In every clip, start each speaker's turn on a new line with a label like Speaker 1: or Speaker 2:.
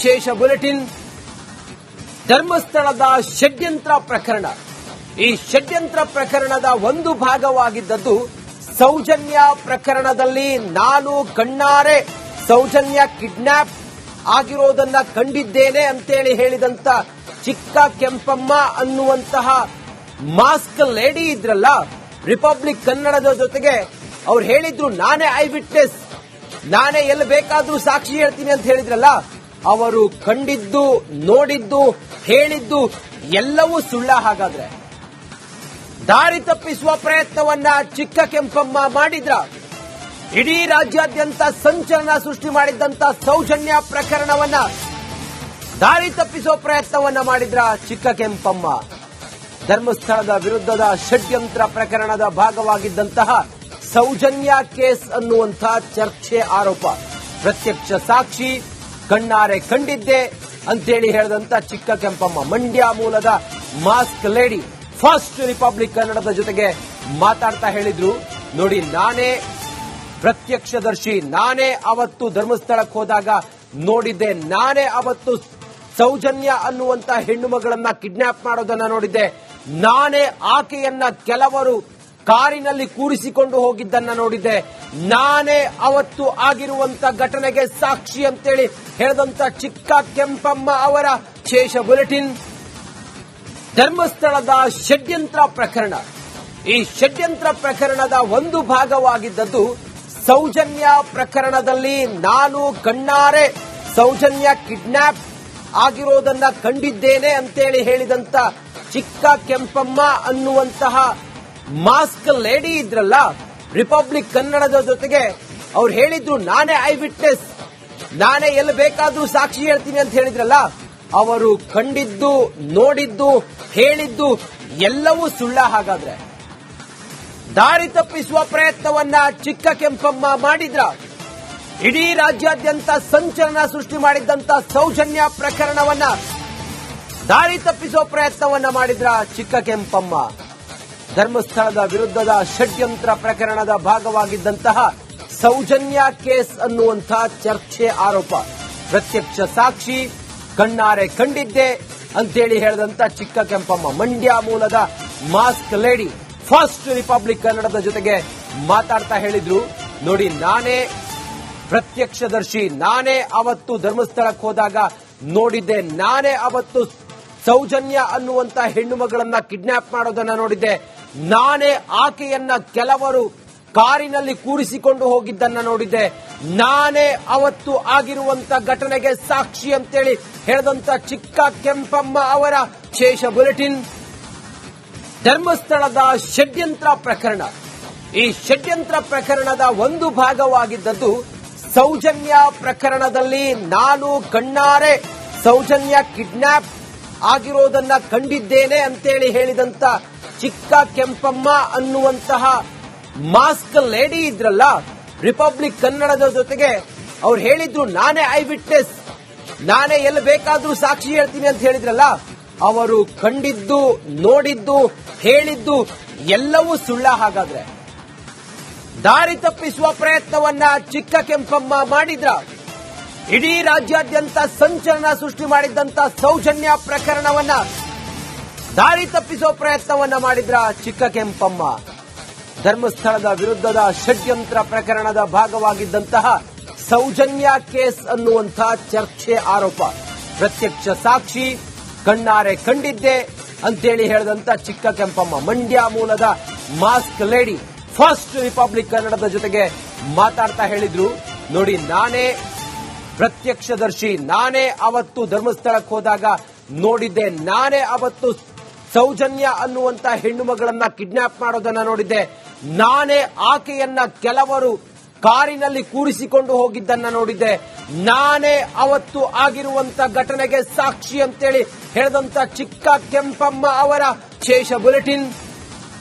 Speaker 1: ವಿಶೇಷ ಬುಲೆಟಿನ್. ಧರ್ಮಸ್ಥಳದ ಷಡ್ಯಂತ್ರ ಪ್ರಕರಣ. ಈ ಷಡ್ಯಂತ್ರ ಪ್ರಕರಣದ ಒಂದು ಭಾಗವಾಗಿದ್ದದ್ದು ಸೌಜನ್ಯ ಪ್ರಕರಣದಲ್ಲಿ ನಾನು ಕಣ್ಣಾರೆ ಸೌಜನ್ಯ ಕಿಡ್ನಾಪ್ ಆಗಿರೋದನ್ನ ಕಂಡಿದ್ದೇನೆ ಅಂತೇಳಿ ಹೇಳಿದಂತ ಚಿಕ್ಕ ಕೆಂಪಮ್ಮ ಅನ್ನುವಂತಹ ಮಾಸ್ಕ್ ಲೇಡಿ ಇದ್ರಲ್ಲ, ರಿಪಬ್ಲಿಕ್ ಕನ್ನಡದ ಜೊತೆಗೆ ಅವ್ರು ಹೇಳಿದ್ರು ನಾನೇ ಐ ವಿಟ್ನೆಸ್, ನಾನೇ ಎಲ್ಲಿ ಬೇಕಾದ್ರೂ ಸಾಕ್ಷಿ ಹೇಳ್ತೀನಿ ಅಂತ ಹೇಳಿದ್ರಲ್ಲ, ಅವರು ಕಂಡಿದ್ದು, ನೋಡಿದ್ದು, ಹೇಳಿದ್ದು ಎಲ್ಲವೂ ಸುಳ್ಳ. ಹಾಗಾದ್ರೆ ದಾರಿ ತಪ್ಪಿಸುವ ಪ್ರಯತ್ನವನ್ನ ಚಿಕ್ಕ ಕೆಂಪಮ್ಮ ಮಾಡಿದ್ರ? ಇಡೀ ರಾಜ್ಯಾದ್ಯಂತ ಸಂಚಲನ ಸೃಷ್ಟಿ ಮಾಡಿದ್ದಂತ ಸೌಜನ್ಯ ಪ್ರಕರಣವನ್ನ ದಾರಿ ತಪ್ಪಿಸುವ ಪ್ರಯತ್ನವನ್ನ ಮಾಡಿದ್ರ ಚಿಕ್ಕ ಕೆಂಪಮ್ಮ? ಧರ್ಮಸ್ಥಳದ ವಿರುದ್ಧದ ಷಡ್ಯಂತ್ರ ಪ್ರಕರಣದ ಭಾಗವಾಗಿದ್ದಂತಹ ಸೌಜನ್ಯ ಕೇಸ್ ಅನ್ನುವಂತಹ ಚರ್ಚೆ, ಆರೋಪ, ಪ್ರತ್ಯಕ್ಷ ಸಾಕ್ಷಿ, ಕಣ್ಣಾರೆ ಕಂಡಿದ್ದೆ ಅಂತೇಳಿ ಹೇಳಿದಂತ ಚಿಕ್ಕ ಕೆಂಪಮ್ಮ, ಮಂಡ್ಯ ಮೂಲದ ಮಾಸ್ಕ್ ಲೇಡಿ, ಫಸ್ಟ್ ರಿಪಬ್ಲಿಕ್ ಕನ್ನಡದ ಜೊತೆಗೆ ಮಾತಾಡ್ತಾ ಹೇಳಿದ್ರು, ನೋಡಿ ನಾನೇ ಪ್ರತ್ಯಕ್ಷದರ್ಶಿ, ನಾನೇ ಅವತ್ತು ಧರ್ಮಸ್ಥಳಕ್ಕೆ ಹೋದಾಗ ನೋಡಿದ್ದೆ, ನಾನೇ ಅವತ್ತು ಸೌಜನ್ಯ ಅನ್ನುವಂತ ಹೆಣ್ಣು ಮಗಳನ್ನ ಕಿಡ್ನಾಪ್ ಮಾಡೋದನ್ನ ನೋಡಿದ್ದೆ, ನಾನೇ ಆಕೆಯನ್ನ ಕೆಲವರು ಕಾರಿನಲ್ಲಿ ಕೂರಿಸಿಕೊಂಡು ಹೋಗಿದ್ದನ್ನ ನೋಡಿದ್ದೆ, ನಾನೇ ಅವತ್ತು ಆಗಿರುವಂತ ಘಟನೆಗೆ ಸಾಕ್ಷಿ ಅಂತೇಳಿ ಹೇಳಿದಂತ ಚಿಕ್ಕ ಕೆಂಪಮ್ಮ ಅವರ ವಿಶೇಷ ಬುಲೆಟಿನ್. ಧರ್ಮಸ್ಥಳದ ಷಡ್ಯಂತ್ರ ಪ್ರಕರಣ. ಈ ಷಡ್ಯಂತ್ರ ಪ್ರಕರಣದ ಒಂದು ಭಾಗವಾಗಿದ್ದದ್ದು ಸೌಜನ್ಯ ಪ್ರಕರಣದಲ್ಲಿ ನಾನು ಕಣ್ಣಾರೆ ಸೌಜನ್ಯ ಕಿಡ್ನಾಪ್ ಆಗಿರೋದನ್ನ ಕಂಡಿದ್ದೇನೆ ಅಂತೇಳಿ ಹೇಳಿದಂತ ಚಿಕ್ಕ ಕೆಂಪಮ್ಮ ಅನ್ನುವಂತಹ ಮಾಸ್ಕ್ ಲೇಡಿ ಇದ್ರಲ್ಲ, ರಿಪಬ್ಲಿಕ್ ಕನ್ನಡದ ಜೊತೆಗೆ ಅವ್ರು ಹೇಳಿದ್ರು ನಾನೇ ಐ ವಿಟ್ನೆಸ್, ನಾನೇ ಎಲ್ಲಿ ಬೇಕಾದ್ರೂ ಸಾಕ್ಷಿ ಹೇಳ್ತೀನಿ ಅಂತ ಹೇಳಿದ್ರಲ್ಲ, ಅವರು ಕಂಡಿದ್ದು, ನೋಡಿದ್ದು, ಹೇಳಿದ್ದು ಎಲ್ಲವೂ ಸುಳ್ಳ. ಹಾಗಾದ್ರೆ ದಾರಿ ತಪ್ಪಿಸುವ ಪ್ರಯತ್ನವನ್ನ ಚಿಕ್ಕ ಕೆಂಪಮ್ಮ ಮಾಡಿದ್ರ? ಇಡೀ ರಾಜ್ಯಾದ್ಯಂತ ಸಂಚಲನ ಸೃಷ್ಟಿ ಮಾಡಿದ್ದಂತ ಸೌಜನ್ಯ ಪ್ರಕರಣವನ್ನ ದಾರಿ ತಪ್ಪಿಸುವ ಪ್ರಯತ್ನವನ್ನ ಮಾಡಿದ್ರ ಚಿಕ್ಕ ಕೆಂಪಮ್ಮ? ಧರ್ಮಸ್ಥಳದ ವಿರುದ್ಧದ ಷಡ್ಯಂತ್ರ ಪ್ರಕರಣದ ಭಾಗವಾಗಿದ್ದಂತಹ ಸೌಜನ್ಯ ಕೇಸ್ ಅನ್ನುವಂತಹ ಚರ್ಚೆ, ಆರೋಪ, ಪ್ರತ್ಯಕ್ಷ ಸಾಕ್ಷಿ, ಕಣ್ಣಾರೆ ಕಂಡಿದ್ದೆ ಅಂತೇಳಿ ಹೇಳಿದಂತ ಚಿಕ್ಕ ಕೆಂಪಮ್ಮ, ಮಂಡ್ಯ ಮೂಲದ ಮಾಸ್ಕ್ ಲೇಡಿ, ಫಸ್ಟ್ ರಿಪಬ್ಲಿಕ್ ಕನ್ನಡದ ಜೊತೆಗೆ ಮಾತಾಡ್ತಾ ಹೇಳಿದ್ರು, ನೋಡಿ ನಾನೇ ಪ್ರತ್ಯಕ್ಷದರ್ಶಿ, ನಾನೇ ಅವತ್ತು ಧರ್ಮಸ್ಥಳಕ್ಕೆ ಹೋದಾಗ ನೋಡಿದ್ದೆ, ನಾನೇ ಅವತ್ತು ಸೌಜನ್ಯ ಅನ್ನುವಂತ ಹೆಣ್ಣು ಮಗಳನ್ನ ಕಿಡ್ನಾಪ್ ಮಾಡೋದನ್ನ ನೋಡಿದ್ದೆ, ನಾನೇ ಆಕೆಯನ್ನ ಕೆಲವರು ಕಾರಿನಲ್ಲಿ ಕೂರಿಸಿಕೊಂಡು ಹೋಗಿದ್ದನ್ನ ನೋಡಿದ್ದೆ, ನಾನೇ ಅವತ್ತು ಆಗಿರುವಂತ ಘಟನೆಗೆ ಸಾಕ್ಷಿ ಅಂತೇಳಿ ಹೇಳಿದಂತ ಚಿಕ್ಕ ಕೆಂಪಮ್ಮ ಅವರ ವಿಶೇಷ ಬುಲೆಟಿನ್. ಧರ್ಮಸ್ಥಳದ ಷಡ್ಯಂತ್ರ ಪ್ರಕರಣ. ಈ ಷಡ್ಯಂತ್ರ ಪ್ರಕರಣದ ಒಂದು ಭಾಗವಾಗಿದ್ದದ್ದು ಸೌಜನ್ಯ ಪ್ರಕರಣದಲ್ಲಿ ನಾನು ಕಣ್ಣಾರೆ ಸೌಜನ್ಯ ಕಿಡ್ನಾಪ್ ಆಗಿರೋದನ್ನ ಕಂಡಿದ್ದೇನೆ ಅಂತೇಳಿ ಹೇಳಿದಂತ ಚಿಕ್ಕ ಕೆಂಪಮ್ಮ ಅನ್ನುವಂತಹ ಮಾಸ್ಕ್ ಲೇಡಿ ಇದ್ರಲ್ಲ, ರಿಪಬ್ಲಿಕ್ ಕನ್ನಡದ ಜೊತೆಗೆ ಅವ್ರು ಹೇಳಿದ್ರು ನಾನೇ ಐ ವಿಟ್ನೆಸ್, ನಾನೇ ಎಲ್ಲಿ ಬೇಕಾದ್ರೂ ಸಾಕ್ಷಿ ಹೇಳ್ತೀನಿ ಅಂತ ಹೇಳಿದ್ರಲ್ಲ, ಅವರು ಕಂಡಿದ್ದು, ನೋಡಿದ್ದು, ಹೇಳಿದ್ದು ಎಲ್ಲವೂ ಸುಳ್ಳ. ಹಾಗಾದ್ರೆ ದಾರಿ ತಪ್ಪಿಸುವ ಪ್ರಯತ್ನವನ್ನ ಚಿಕ್ಕ ಕೆಂಪಮ್ಮ ಮಾಡಿದ್ರ? ಇಡೀ ರಾಜ್ಯಾದ್ಯಂತ ಸಂಚಲನ ಸೃಷ್ಟಿ ಮಾಡಿದ್ದಂತ ಸೌಜನ್ಯ ಪ್ರಕರಣವನ್ನ ದಾರಿ ತಪ್ಪಿಸುವ ಪ್ರಯತ್ನವನ್ನ ಮಾಡಿದ್ರ ಚಿಕ್ಕ ಕೆಂಪಮ್ಮ? ಧರ್ಮಸ್ಥಳದ ವಿರುದ್ಧದ ಷಡ್ಯಂತ್ರ ಪ್ರಕರಣದ ಭಾಗವಾಗಿದ್ದಂತಹ ಸೌಜನ್ಯ ಕೇಸ್ ಅನ್ನುವಂತಹ ಚರ್ಚೆ, ಆರೋಪ, ಪ್ರತ್ಯಕ್ಷ ಸಾಕ್ಷಿ, ಕಣ್ಣಾರೆ ಕಂಡಿದ್ದೆ ಅಂತೇಳಿ ಹೇಳಿದಂತ ಚಿಕ್ಕ ಕೆಂಪಮ್ಮ, ಮಂಡ್ಯ ಮೂಲದ ಮಾಸ್ಕ್ ಲೇಡಿ, ಫಸ್ಟ್ ರಿಪಬ್ಲಿಕ್ ಕನ್ನಡದ ಜೊತೆಗೆ ಮಾತಾಡ್ತಾ ಹೇಳಿದ್ರು, ನೋಡಿ ನಾನೇ ಪ್ರತ್ಯಕ್ಷದರ್ಶಿ, ನಾನೇ ಅವತ್ತು ಧರ್ಮಸ್ಥಳಕ್ಕೆ ಹೋದಾಗ ನೋಡಿದ್ದೆ, ನಾನೇ ಅವತ್ತು ಸೌಜನ್ಯ ಅನ್ನುವಂತ ಹೆಣ್ಣು ಮಗಳನ್ನ ಕಿಡ್ನಾಪ್ ಮಾಡೋದನ್ನ ನೋಡಿದ್ದೆ, ನಾನೇ ಆಕೆಯನ್ನ ಕೆಲವರು ಕಾರಿನಲ್ಲಿ ಕೂರಿಸಿಕೊಂಡು ಹೋಗಿದ್ದನ್ನ ನೋಡಿದ್ದೆ, ನಾನೇ ಅವತ್ತು ಆಗಿರುವಂತ ಘಟನೆಗೆ ಸಾಕ್ಷಿ ಅಂತೇಳಿ ಹೇಳಿದಂತ ಚಿಕ್ಕ ಕೆಂಪಮ್ಮ ಅವರ ವಿಶೇಷ ಬುಲೆಟಿನ್.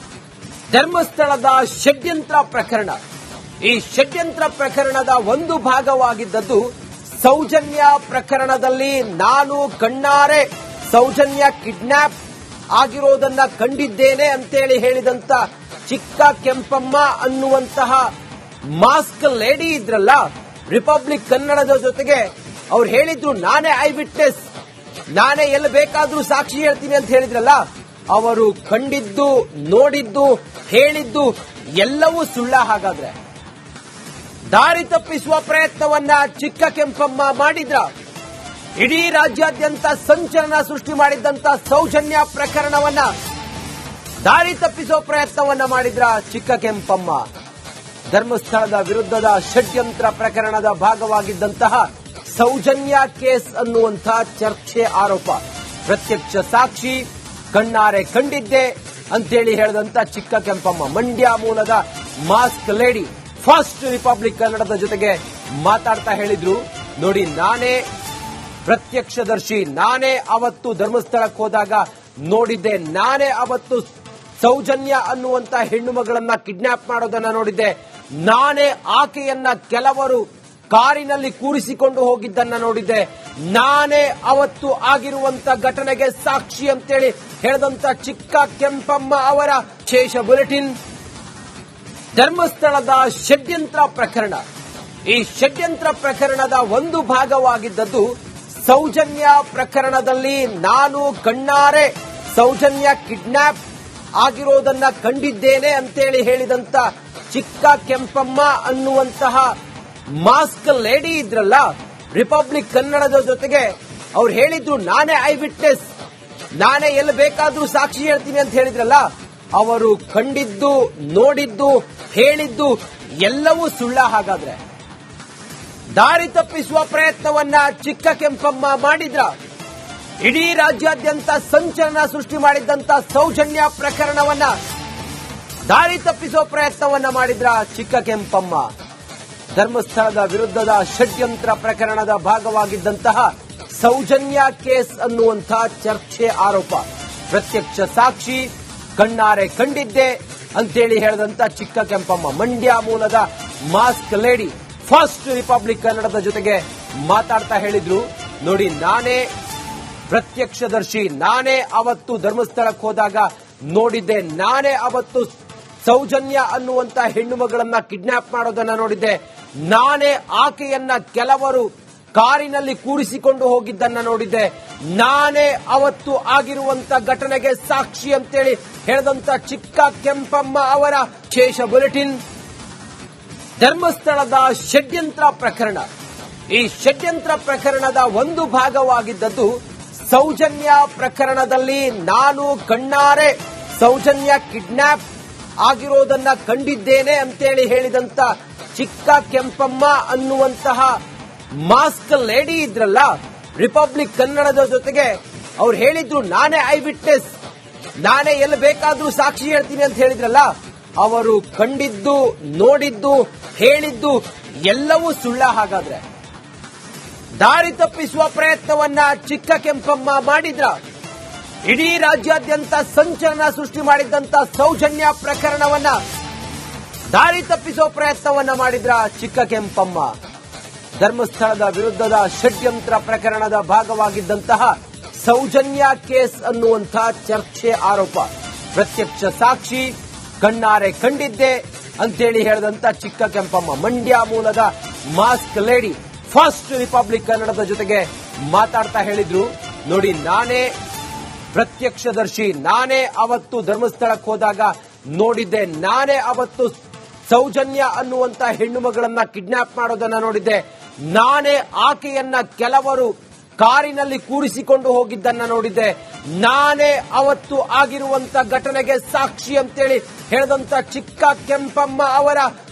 Speaker 1: ಧರ್ಮಸ್ಥಳದ ಷಡ್ಯಂತ್ರ ಪ್ರಕರಣ. ಈ ಷಡ್ಯಂತ್ರ ಪ್ರಕರಣದ ಒಂದು ಭಾಗವಾಗಿದ್ದದ್ದು ಸೌಜನ್ಯ ಪ್ರಕರಣದಲ್ಲಿ ನಾನು ಕಣ್ಣಾರೆ ಸೌಜನ್ಯ ಕಿಡ್ನಾಪ್ ಆಗಿರೋದನ್ನ ಕಂಡಿದ್ದೇನೆ ಅಂತೇಳಿ ಹೇಳಿದಂತ ಚಿಕ್ಕ ಕೆಂಪಮ್ಮ ಅನ್ನುವಂತಹ ಮಾಸ್ಕ್ ಲೇಡಿ ಇದ್ರಲ್ಲ, ರಿಪಬ್ಲಿಕ್ ಕನ್ನಡದ ಜೊತೆಗೆ ಅವ್ರು ಹೇಳಿದ್ರು ನಾನೇ ಐ ವಿಟ್ನೆಸ್, ನಾನೇ ಎಲ್ಲಿ ಬೇಕಾದ್ರೂ ಸಾಕ್ಷಿ ಹೇಳ್ತೀನಿ ಅಂತ ಹೇಳಿದ್ರಲ್ಲ, ಅವರು ಕಂಡಿದ್ದು, ನೋಡಿದ್ದು, ಹೇಳಿದ್ದು ಎಲ್ಲವೂ ಸುಳ್ಳ. ಹಾಗಾದ್ರೆ ದಾರಿ ತಪ್ಪಿಸುವ ಪ್ರಯತ್ನವನ್ನ ಚಿಕ್ಕ ಕೆಂಪಮ್ಮ ಮಾಡಿದ್ರ? ಇಡೀ ರಾಜ್ಯಾದ್ಯಂತ ಸಂಚಲನ ಸೃಷ್ಟಿ ಮಾಡಿದ್ದಂತ ಸೌಜನ್ಯ ಪ್ರಕರಣವನ್ನ ದಾರಿ ತಪ್ಪಿಸುವ ಪ್ರಯತ್ನವನ್ನ ಮಾಡಿದ್ರ ಚಿಕ್ಕ ಕೆಂಪಮ್ಮ? ಧರ್ಮಸ್ಥಳದ ವಿರುದ್ಧದ ಷಡ್ಯಂತ್ರ ಪ್ರಕರಣದ ಭಾಗವಾಗಿದ್ದಂತಹ ಸೌಜನ್ಯ ಕೇಸ್ ಅನ್ನುವಂತಹ ಚರ್ಚೆ, ಆರೋಪ, ಪ್ರತ್ಯಕ್ಷ ಸಾಕ್ಷಿ, ಕಣ್ಣಾರೆ ಕಂಡಿದ್ದೆ ಅಂತೇಳಿ ಹೇಳಿದಂತ ಚಿಕ್ಕ ಕೆಂಪಮ್ಮ, ಮಂಡ್ಯ ಮೂಲದ ಮಾಸ್ಕ್ ಲೇಡಿ, ಫಸ್ಟ್ ರಿಪಬ್ಲಿಕ್ ಕನ್ನಡದ ಜೊತೆಗೆ ಮಾತಾಡ್ತಾ ಹೇಳಿದ್ರು, ನೋಡಿ ನಾನೇ ಪ್ರತ್ಯಕ್ಷದರ್ಶಿ, ನಾನೇ ಅವತ್ತು ಧರ್ಮಸ್ಥಳಕ್ಕೆ ಹೋದಾಗ ನೋಡಿದ್ದೆ, ನಾನೇ ಅವತ್ತು ಸೌಜನ್ಯ ಅನ್ನುವಂತ ಹೆಣ್ಣು ಮಗಳನ್ನ ಕಿಡ್ನಾಪ್ ಮಾಡೋದನ್ನ ನೋಡಿದ್ದೆ, ನಾನೇ ಆಕೆಯನ್ನ ಕೆಲವರು ಕಾರಿನಲ್ಲಿ ಕೂರಿಸಿಕೊಂಡು ಹೋಗಿದ್ದನ್ನ ನೋಡಿದ್ದೆ, ನಾನೇ ಅವತ್ತು ಆಗಿರುವಂತ ಘಟನೆಗೆ ಸಾಕ್ಷಿ ಅಂತೇಳಿ ಹೇಳಿದಂತ ಚಿಕ್ಕ ಕೆಂಪಮ್ಮ ಅವರ ವಿಶೇಷ ಬುಲೆಟಿನ್. ಧರ್ಮಸ್ಥಳದ ಷಡ್ಯಂತ್ರ ಪ್ರಕರಣ. ಈ ಷಡ್ಯಂತ್ರ ಪ್ರಕರಣದ ಒಂದು ಭಾಗವಾಗಿದ್ದದ್ದು ಸೌಜನ್ಯ ಪ್ರಕರಣದಲ್ಲಿ ನಾನು ಕಣ್ಣಾರೆ ಸೌಜನ್ಯ ಕಿಡ್ನಾಪ್ ಆಗಿರೋದನ್ನ ಕಂಡಿದ್ದೇನೆ ಅಂತೇಳಿ ಹೇಳಿದಂತ ಚಿಕ್ಕ ಕೆಂಪಮ್ಮ ಅನ್ನುವಂತಹ ಮಾಸ್ಕ್ ಲೇಡಿ ಇದ್ರಲ್ಲ, ರಿಪಬ್ಲಿಕ್ ಕನ್ನಡದ ಜೊತೆಗೆ ಅವ್ರು ಹೇಳಿದ್ರು ನಾನೇ ಐ ವಿಟ್ನೆಸ್, ನಾನೇ ಎಲ್ಲಿ ಬೇಕಾದ್ರೂ ಸಾಕ್ಷಿ ಹೇಳ್ತೀನಿ ಅಂತ ಹೇಳಿದ್ರಲ್ಲ, ಅವರು ಕಂಡಿದ್ದು, ನೋಡಿದ್ದು, ಹೇಳಿದ್ದು ಎಲ್ಲವೂ ಸುಳ್ಳ. ಹಾಗಾದ್ರೆ ದಾರಿ ತಪ್ಪಿಸುವ ಪ್ರಯತ್ನವನ್ನ ಚಿಕ್ಕ ಕೆಂಪಮ್ಮ ಮಾಡಿದ್ರ? ಇಡೀ ರಾಜ್ಯಾದ್ಯಂತ ಸಂಚಲನ ಸೃಷ್ಟಿ ಮಾಡಿದ್ದಂತ ಸೌಜನ್ಯ ಪ್ರಕರಣವನ್ನ ದಾರಿ ತಪ್ಪಿಸುವ ಪ್ರಯತ್ನವನ್ನ ಮಾಡಿದ್ರ ಚಿಕ್ಕ ಕೆಂಪಮ್ಮ? ಧರ್ಮಸ್ಥಳದ ವಿರುದ್ಧದ ಷಡ್ಯಂತ್ರ ಪ್ರಕರಣದ ಭಾಗವಾಗಿದ್ದಂತಹ ಸೌಜನ್ಯ ಕೇಸ್ ಅನ್ನುವಂತಹ ಚರ್ಚೆ, ಆರೋಪ, ಪ್ರತ್ಯಕ್ಷ ಸಾಕ್ಷಿ, ಕಣ್ಣಾರೆ ಕಂಡಿದ್ದೆ ಅಂತೇಳಿ ಹೇಳಿದಂತ ಚಿಕ್ಕ ಕೆಂಪಮ್ಮ, ಮಂಡ್ಯ ಮೂಲದ ಮಾಸ್ಕ್ ಲೇಡಿ, ಫಸ್ಟ್ ರಿಪಬ್ಲಿಕ್ ಕನ್ನಡದ ಜೊತೆಗೆ ಮಾತಾಡ್ತಾ ಹೇಳಿದ್ರು, ನೋಡಿ ನಾನೇ ಪ್ರತ್ಯಕ್ಷದರ್ಶಿ, ನಾನೇ ಅವತ್ತು ಧರ್ಮಸ್ಥಳಕ್ಕೆ ಹೋದಾಗ ನೋಡಿದ್ದೆ, ನಾನೇ ಅವತ್ತು ಸೌಜನ್ಯ ಅನ್ನುವಂತ ಹೆಣ್ಣು ಮಗಳನ್ನ ಕಿಡ್ನಾಪ್ ಮಾಡೋದನ್ನ ನೋಡಿದ್ದೆ, ನಾನೇ ಆಕೆಯನ್ನ ಕೆಲವರು ಕಾರಿನಲ್ಲಿ ಕೂರಿಸಿಕೊಂಡು ಹೋಗಿದ್ದನ್ನ ನೋಡಿದ್ದೆ, ನಾನೇ ಅವತ್ತು ಆಗಿರುವಂತ ಘಟನೆಗೆ ಸಾಕ್ಷಿ ಅಂತೇಳಿ ಹೇಳಿದಂತ ಚಿಕ್ಕ ಕೆಂಪಮ್ಮ ಅವರ ವಿಶೇಷ ಬುಲೆಟಿನ್. ಧರ್ಮಸ್ಥಳದ ಷಡ್ಯಂತ್ರ ಪ್ರಕರಣ. ಈ ಷಡ್ಯಂತ್ರ ಪ್ರಕರಣದ ಒಂದು ಭಾಗವಾಗಿದ್ದದ್ದು ಸೌಜನ್ಯ ಪ್ರಕರಣದಲ್ಲಿ ನಾನು ಕಣ್ಣಾರೆ ಸೌಜನ್ಯ ಕಿಡ್ನಾಪ್ ಆಗಿರೋದನ್ನ ಕಂಡಿದ್ದೇನೆ ಅಂತೇಳಿ ಹೇಳಿದಂತ ಚಿಕ್ಕ ಕೆಂಪಮ್ಮ ಅನ್ನುವಂತಹ ಮಾಸ್ಕ್ ಲೇಡಿ ಇದ್ರಲ್ಲ, ರಿಪಬ್ಲಿಕ್ ಕನ್ನಡದ ಜೊತೆಗೆ ಅವ್ರು ಹೇಳಿದ್ರು ನಾನೇ ಐ ವಿಟ್ನೆಸ್, ನಾನೇ ಎಲ್ಲಿ ಬೇಕಾದ್ರೂ ಸಾಕ್ಷಿ ಹೇಳ್ತೀನಿ ಅಂತ ಹೇಳಿದ್ರಲ್ಲ, ಅವರು ಕಂಡಿದ್ದು, ನೋಡಿದ್ದು, ಹೇಳಿದ್ದು ಎಲ್ಲವೂ ಸುಳ್ಳ. ಹಾಗಾದ್ರೆ ದಾರಿ ತಪ್ಪಿಸುವ ಪ್ರಯತ್ನವನ್ನ ಚಿಕ್ಕ ಕೆಂಪಮ್ಮ ಮಾಡಿದ್ರ? ಇಡೀ ರಾಜ್ಯಾದ್ಯಂತ ಸಂಚಲನ ಸೃಷ್ಟಿ ಮಾಡಿದ್ದಂತ ಸೌಜನ್ಯ ಪ್ರಕರಣವನ್ನ ದಾರಿ ತಪ್ಪಿಸುವ ಪ್ರಯತ್ನವನ್ನ ಮಾಡಿದ್ರ ಚಿಕ್ಕ ಕೆಂಪಮ್ಮ? ಧರ್ಮಸ್ಥಳದ ವಿರುದ್ಧದ ಷಡ್ಯಂತ್ರ ಪ್ರಕರಣದ ಭಾಗವಾಗಿದ್ದಂತಹ ಸೌಜನ್ಯ ಕೇಸ್ ಅನ್ನುವಂತಹ ಚರ್ಚೆ, ಆರೋಪ, ಪ್ರತ್ಯಕ್ಷ ಸಾಕ್ಷಿ, ಕಣ್ಣಾರೆ ಕಂಡಿದ್ದೆ ಅಂತೇಳಿ ಹೇಳಿದಂತ ಚಿಕ್ಕ ಕೆಂಪಮ್ಮ, ಮಂಡ್ಯ ಮೂಲದ ಮಾಸ್ಕ್ ಲೇಡಿ, ಫಸ್ಟ್ ರಿಪಬ್ಲಿಕ್ ಕನ್ನಡದ ಜೊತೆಗೆ ಮಾತಾಡ್ತಾ ಹೇಳಿದ್ರು, ನೋಡಿ ನಾನೇ ಪ್ರತ್ಯಕ್ಷದರ್ಶಿ, ನಾನೇ ಅವತ್ತು ಧರ್ಮಸ್ಥಳಕ್ಕೆ ಹೋದಾಗ ನೋಡಿದ್ದೆ, ನಾನೇ ಅವತ್ತು ಸೌಜನ್ಯ ಅನ್ನುವಂತ ಹೆಣ್ಣು ಮಗಳನ್ನ ಕಿಡ್ನಾಪ್ ಮಾಡೋದನ್ನ ನೋಡಿದ್ದೆ, ನಾನೇ ಆಕೆಯನ್ನ ಕೆಲವರು ಕಾರಿನಲ್ಲಿ ಕೂರಿಸಿಕೊಂಡು ಹೋಗಿದ್ದನ್ನ ನೋಡಿದ್ದೆ, ನಾನೇ ಅವತ್ತು ಆಗಿರುವಂತ ಘಟನೆಗೆ ಸಾಕ್ಷಿ ಅಂತೇಳಿ ಹೇಳಿದಂತ ಚಿಕ್ಕ ಕೆಂಪಮ್ಮ ಅವರ